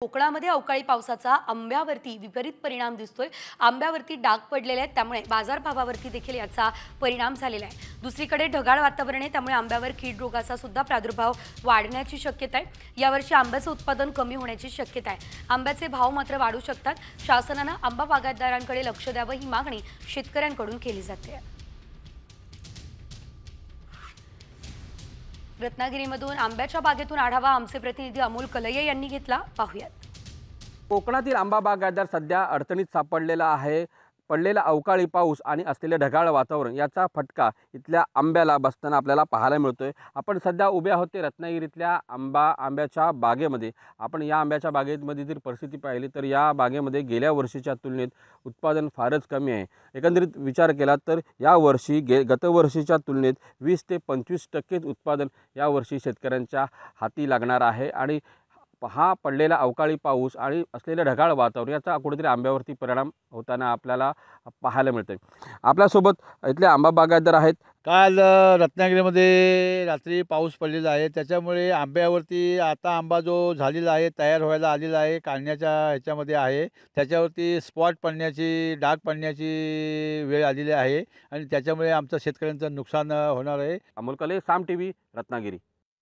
कोकणामध्ये अवकाळी पावसाचा आंब्यावरती विपरीत परिणाम दिसतोय। आंब्यावरती डाग पडलेले आहेत, त्यामुळे बाजारभावावरती देखील याचा परिणाम झालेला आहे। दुसरीकडे ढगाळ वातावरण आहे, त्यामुळे आंब्यावर कीड रोगाचा सुद्धा प्रादुर्भाव वाढण्याची शक्यता आहे। यावर्षी आंब्याचं उत्पादन कमी होण्याची शक्यता आहे। आंब्याचे भाव मात्र वाढू शकतात। शासनाने आंबा बागायतदारांकडे लक्ष द्यावं, ही मागणी शेतकऱ्यांकडून केली जाते। रत्नागिरीमधून आंब्याच्या बागेतून आढावा आमचे प्रतिनिधी अमोल कलये यांनी घेतला, पाहूयात। कोकणातील आंबा बागायतदार सध्या अडचणीत सापडलेला आहे। पडलेला अवकाळी पाऊस आणि असलेले ढगाळ वातावरण याचा फटका इथल्या आंब्याला बसताना आपल्याला पाहायला मिळतोय। आपण सध्या उभे आहोत रत्नागिरीतल्या आंब्याच्या बागेमध्ये। आपण या आंब्याच्या बागेमध्ये जर परिस्थिती पाहिली तर या बागेमध्ये गेल्या वर्षीच्या तुलनेत उत्पादन फारच कमी आहे। एकंदरीत विचार केला तर या वर्षी गतवर्षीच्या तुलनेत 20 ते 25% उत्पादन या वर्षी शेतकऱ्यांच्या हाती लागणार आहे। आणि हा पडलेला अवकाळी पाऊस आणि असलेलं ढगाळ वातावरण याचा कुठेतरी आंब्यावरती परिणाम होताना आपल्याला पाहायला मिळतंय। आपल्यासोबत इथले आंबा बागायतदार आहेत। काल रत्नागिरीमध्ये रात्री पाऊस पडलेला आहे, त्याच्यामुळे आंब्यावरती आता आंबा जो झालेला आहे, तयार व्हायला आलेला आहे, काढण्याच्या ह्याच्यामध्ये आहे, त्याच्यावरती स्पॉट पडण्याची, डाग पडण्याची वेळ आलेली आहे आणि त्याच्यामुळे आमचं शेतकऱ्यांचं नुकसान होणार आहे। अमोल कले, साम टीव्ही, रत्नागिरी।